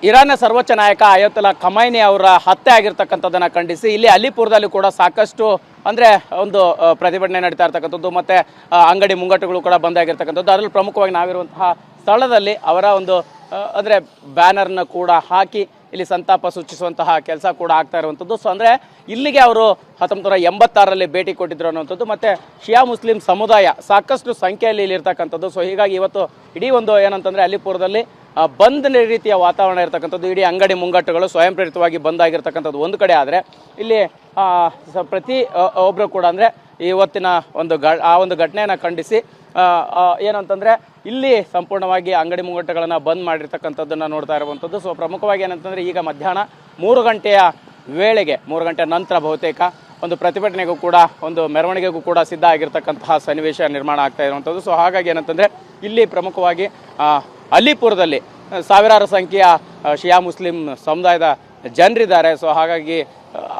ಇರಾನ್ನ ಸರ್ವೋಚ್ಚ ನಾಯಕ ಆಯತುಲ್ಲಾ ಖಮೈನಿ ಅವರ ಹತ್ಯೆ ಆಗಿರ್ತಕ್ಕಂಥದ್ದನ್ನು ಖಂಡಿಸಿ ಇಲ್ಲಿ ಅಲಿಪುರದಲ್ಲಿ ಕೂಡ ಸಾಕಷ್ಟು ಅಂದರೆ ಒಂದು ಪ್ರತಿಭಟನೆ ನಡೀತಾ ಇರ್ತಕ್ಕಂಥದ್ದು ಮತ್ತು ಅಂಗಡಿ ಮುಂಗಟ್ಟುಗಳು ಕೂಡ ಬಂದಾಗಿರ್ತಕ್ಕಂಥದ್ದು. ಅದರಲ್ಲಿ ಪ್ರಮುಖವಾಗಿ ನಾವಿರುವಂತಹ ಸ್ಥಳದಲ್ಲಿ ಅವರ ಒಂದು ಅಂದರೆ ಬ್ಯಾನರ್ನ ಕೂಡ ಹಾಕಿ ಇಲ್ಲಿ ಸಂತಾಪ ಸೂಚಿಸುವಂತಹ ಕೆಲಸ ಕೂಡ ಆಗ್ತಾ ಇರುವಂಥದ್ದು. ಸೊ ಅಂದರೆ ಇಲ್ಲಿಗೆ ಅವರು 1986ರಲ್ಲಿ ಭೇಟಿ ಕೊಟ್ಟಿದ್ರು ಅನ್ನುವಂಥದ್ದು. ಮತ್ತು ಶಿಯಾ ಮುಸ್ಲಿಂ ಸಮುದಾಯ ಸಾಕಷ್ಟು ಸಂಖ್ಯೆಯಲ್ಲಿ ಇಲ್ಲಿರ್ತಕ್ಕಂಥದ್ದು. ಸೊ ಹೀಗಾಗಿ ಇವತ್ತು ಇಡೀ ಒಂದು ಏನಂತಂದರೆ ಅಲಿಪುರದಲ್ಲಿ ಬಂದ್ ರೀತಿಯ ವಾತಾವರಣ ಇರತಕ್ಕಂಥದ್ದು. ಇಡೀ ಅಂಗಡಿ ಮುಂಗಟ್ಟುಗಳು ಸ್ವಯಂ ಪ್ರೇರಿತವಾಗಿ ಬಂದಾಗಿರ್ತಕ್ಕಂಥದ್ದು ಒಂದು ಕಡೆ ಆದರೆ ಇಲ್ಲಿ ಪ್ರತಿ ಒಬ್ಬರು ಕೂಡ ಅಂದರೆ ಇವತ್ತಿನ ಒಂದು ಆ ಒಂದು ಘಟನೆಯನ್ನು ಖಂಡಿಸಿ ಏನಂತಂದರೆ ಇಲ್ಲಿ ಸಂಪೂರ್ಣವಾಗಿ ಅಂಗಡಿ ಮುಂಗಟ್ಟುಗಳನ್ನು ಬಂದ್ ಮಾಡಿರ್ತಕ್ಕಂಥದ್ದನ್ನು ನೋಡ್ತಾ ಇರುವಂಥದ್ದು. ಸೊ ಪ್ರಮುಖವಾಗಿ ಏನಂತಂದರೆ ಈಗ ಮಧ್ಯಾಹ್ನ 3 ಗಂಟೆಯ ವೇಳೆಗೆ 3 ಗಂಟೆ ನಂತರ ಬಹುತೇಕ ಒಂದು ಪ್ರತಿಭಟನೆಗೂ ಕೂಡ ಒಂದು ಮೆರವಣಿಗೆಗೂ ಕೂಡ ಸಿದ್ಧ ಆಗಿರ್ತಕ್ಕಂತಹ ಸನ್ನಿವೇಶ ನಿರ್ಮಾಣ ಆಗ್ತಾ ಇರುವಂಥದ್ದು. ಸೊ ಹಾಗಾಗಿ ಏನಂತಂದರೆ ಇಲ್ಲಿ ಪ್ರಮುಖವಾಗಿ ಅಲಿಪುರದಲ್ಲಿ ಸಾವಿರಾರು ಸಂಖ್ಯೆಯ ಶಿಯಾ ಮುಸ್ಲಿಂ ಸಮುದಾಯದ ಜನರಿದ್ದಾರೆ. ಸೊ ಹಾಗಾಗಿ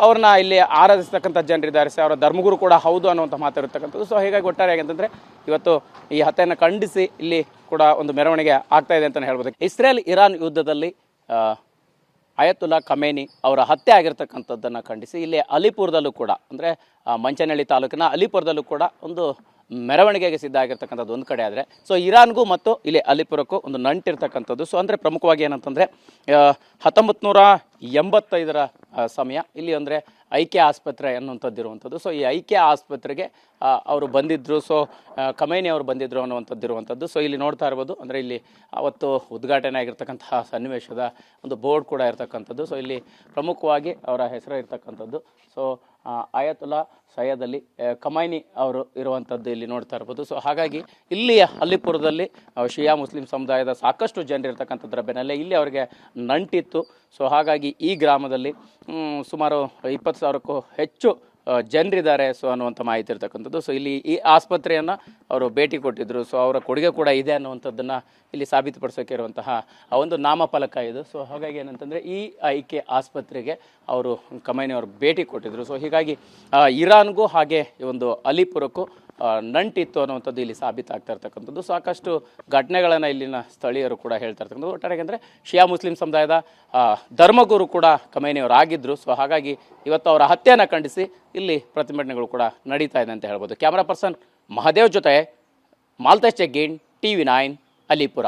ಅವ್ರನ್ನ ಇಲ್ಲಿ ಆರಾಧಿಸ್ತಕ್ಕಂಥ ಜನರಿದ್ದಾರೆ. ಸೊ ಅವರ ಧರ್ಮಗುರು ಕೂಡ ಹೌದು ಅನ್ನುವಂಥ ಮಾತಾಡಿರ್ತಕ್ಕಂಥದ್ದು. ಸೊ ಹೀಗಾಗಿ ಒಟ್ಟಾರೆಯಾಗಿ ಅಂತಂದರೆ ಇವತ್ತು ಈ ಹತ್ಯೆಯನ್ನು ಖಂಡಿಸಿ ಇಲ್ಲಿ ಕೂಡ ಒಂದು ಮೆರವಣಿಗೆ ಆಗ್ತಾ ಇದೆ ಅಂತಲೇ ಹೇಳ್ಬೋದು. ಇಸ್ರೇಲ್ ಇರಾನ್ ಯುದ್ಧದಲ್ಲಿ ಆಯತುಲ್ಲಾ ಖಮೇನಿ ಅವರ ಹತ್ಯೆ ಆಗಿರ್ತಕ್ಕಂಥದ್ದನ್ನು ಖಂಡಿಸಿ ಇಲ್ಲಿ ಅಲಿಪುರದಲ್ಲೂ ಕೂಡ ಅಂದರೆ ಮಂಚನಹಳ್ಳಿ ತಾಲೂಕಿನ ಅಲಿಪುರದಲ್ಲೂ ಕೂಡ ಒಂದು ಮೆರವಣಿಗೆಗೆ ಸಿದ್ಧ ಆಗಿರ್ತಕ್ಕಂಥದ್ದು ಒಂದು ಕಡೆ ಆದರೆ ಸೊ ಇರಾನ್ಗೂ ಮತ್ತು ಇಲ್ಲಿ ಅಲಿಪುರಕ್ಕೂ ಒಂದು ನಂಟಿರ್ತಕ್ಕಂಥದ್ದು. ಸೊ ಅಂದರೆ ಪ್ರಮುಖವಾಗಿ ಏನಂತಂದರೆ 1985ರ ಸಮಯ ಇಲ್ಲಿ ಅಂದರೆ ಐಕ್ಯ ಆಸ್ಪತ್ರೆ ಅನ್ನುವಂಥದ್ದು ಇರುವಂಥದ್ದು. ಸೊ ಈ ಐಕ್ಯ ಆಸ್ಪತ್ರೆಗೆ ಅವರು ಬಂದಿದ್ದರು. ಸೊ ಖಮೈನಿ ಅವರು ಬಂದಿದ್ದರು ಅನ್ನುವಂಥದ್ದು ಇರುವಂಥದ್ದು. ಸೊ ಇಲ್ಲಿ ನೋಡ್ತಾ ಇರ್ಬೋದು ಅಂದರೆ ಇಲ್ಲಿ ಅವತ್ತು ಉದ್ಘಾಟನೆ ಆಗಿರ್ತಕ್ಕಂತಹ ಸನ್ನಿವೇಶದ ಒಂದು ಬೋರ್ಡ್ ಕೂಡ ಇರ್ತಕ್ಕಂಥದ್ದು. ಸೊ ಇಲ್ಲಿ ಪ್ರಮುಖವಾಗಿ ಅವರ ಹೆಸರು ಇರ್ತಕ್ಕಂಥದ್ದು. ಸೊ ಆಯತುಲ್ಲಾ ಸೈಯದ್ ಅಲಿ ಖಮೈನಿ ಅವರು ಇರುವಂಥದ್ದು ಇಲ್ಲಿ ನೋಡ್ತಾ ಇರ್ಬೋದು. ಸೊ ಹಾಗಾಗಿ ಇಲ್ಲಿ ಅಲಿಪುರದಲ್ಲಿ ಶಿಯಾ ಮುಸ್ಲಿಂ ಸಮುದಾಯದ ಸಾಕಷ್ಟು ಜನರು ಇರ್ತಕ್ಕಂಥದ್ರ ಬೆನ್ನಲ್ಲೇ ಇಲ್ಲಿ ಅವರಿಗೆ ನಂಟಿತ್ತು. ಸೊ ಹಾಗಾಗಿ ಈ ಗ್ರಾಮದಲ್ಲಿ ಸುಮಾರು 20,000ಕ್ಕೂ ಹೆಚ್ಚು ಜನರಿದ್ದಾರೆ ಸೊ ಅನ್ನುವಂಥ ಮಾಹಿತಿ ಇರ್ತಕ್ಕಂಥದ್ದು. ಸೊ ಇಲ್ಲಿ ಈ ಆಸ್ಪತ್ರೆಯನ್ನು ಅವರು ಭೇಟಿ ಕೊಟ್ಟಿದ್ದರು. ಸೊ ಅವರ ಕೊಡುಗೆ ಕೂಡ ಇದೆ ಅನ್ನುವಂಥದ್ದನ್ನು ಇಲ್ಲಿ ಸಾಬೀತುಪಡಿಸೋಕೆ ಇರುವಂತಹ ಒಂದು ನಾಮಫಲಕ ಇದು. ಸೊ ಹಾಗಾಗಿ ಏನಂತಂದರೆ ಈ ಐಕ್ಯ ಆಸ್ಪತ್ರೆಗೆ ಅವರು ಖಮೈನಿ ಅವರು ಭೇಟಿ ಕೊಟ್ಟಿದ್ದರು. ಸೊ ಹೀಗಾಗಿ ಇರಾನ್ಗೂ ಹಾಗೆ ಈ ಒಂದು ಅಲಿಪುರಕ್ಕೂ ನಂಟಿತ್ತು ಅನ್ನುವಂಥದ್ದು ಇಲ್ಲಿ ಸಾಬೀತಾಗ್ತಾ ಇರ್ತಕ್ಕಂಥದ್ದು. ಸಾಕಷ್ಟು ಘಟನೆಗಳನ್ನು ಇಲ್ಲಿನ ಸ್ಥಳೀಯರು ಕೂಡ ಹೇಳ್ತಾ ಇರ್ತಕ್ಕಂಥದ್ದು. ಒಟ್ಟಾರೆ ಅಂದರೆ ಶಿಯಾ ಮುಸ್ಲಿಂ ಸಮುದಾಯದ ಧರ್ಮಗುರು ಕೂಡ ಖಮೈನಿ ಅವರು ಆಗಿದ್ದರು. ಸೊ ಹಾಗಾಗಿ ಇವತ್ತು ಅವರ ಹತ್ಯೆಯನ್ನು ಖಂಡಿಸಿ ಇಲ್ಲಿ ಪ್ರತಿಭಟನೆಗಳು ಕೂಡ ನಡೀತಾ ಇದೆ ಅಂತ ಹೇಳ್ಬೋದು. ಕ್ಯಾಮರಾ ಪರ್ಸನ್ ಮಹದೇವ್ ಜೊತೆ ಮಾಲ್ತೇಶ್ ಜಗ್ಗೀನ್, TV9 ಅಲಿಪುರ.